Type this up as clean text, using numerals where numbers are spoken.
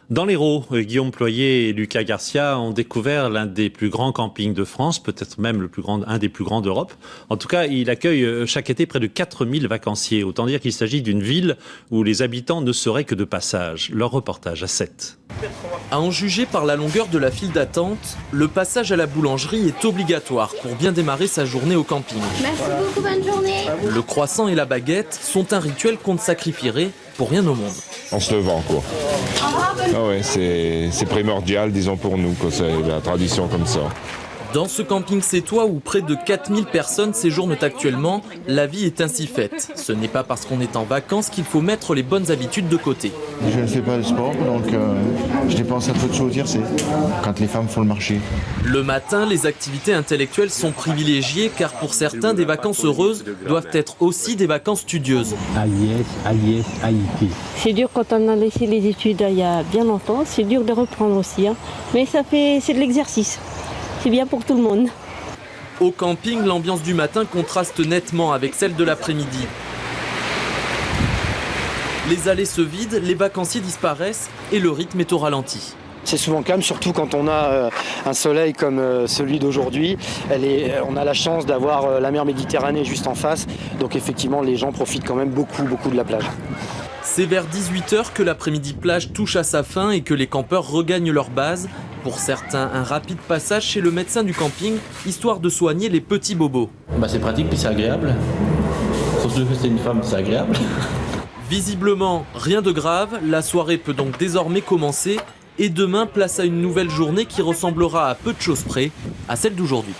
Dans l'Hérault, Guillaume Ployer et Lucas Garcia ont découvert l'un des plus grands campings de France, peut-être même un des plus grands d'Europe. En tout cas, il accueille chaque été près de 4000 vacanciers. Autant dire qu'il s'agit d'une ville où les habitants ne seraient que de passage. Leur reportage à 7. À en juger par la longueur de la file d'attente, le passage à la boulangerie est obligatoire pour bien démarrer sa journée au camping. Merci beaucoup, bonne journée. Le croissant et la baguette sont un rituel qu'on ne sacrifierait pour rien au monde. On se le vend, quoi. Ah ouais, c'est primordial, disons, pour nous, quoi. C'est la tradition comme ça. Dans ce camping sétois où près de 4000 personnes séjournent actuellement, la vie est ainsi faite. Ce n'est pas parce qu'on est en vacances qu'il faut mettre les bonnes habitudes de côté. Je ne fais pas de sport, donc je dépense un peu de choses, c'est quand les femmes font le marché. Le matin, les activités intellectuelles sont privilégiées car pour certains, des vacances heureuses doivent être aussi des vacances studieuses. C'est dur quand on a laissé les études il y a bien longtemps, c'est dur de reprendre aussi, hein. Mais c'est de l'exercice. C'est bien pour tout le monde. Au camping, l'ambiance du matin contraste nettement avec celle de l'après-midi. Les allées se vident, les vacanciers disparaissent et le rythme est au ralenti. C'est souvent calme, surtout quand on a un soleil comme celui d'aujourd'hui. On a la chance d'avoir la mer Méditerranée juste en face. Donc effectivement, les gens profitent quand même beaucoup de la plage. C'est vers 18h que l'après-midi plage touche à sa fin et que les campeurs regagnent leur base. Pour certains, un rapide passage chez le médecin du camping, histoire de soigner les petits bobos. C'est pratique puis c'est agréable. Surtout que c'est une femme, c'est agréable. Visiblement, rien de grave, la soirée peut donc désormais commencer. Et demain, place à une nouvelle journée qui ressemblera à peu de choses près à celle d'aujourd'hui.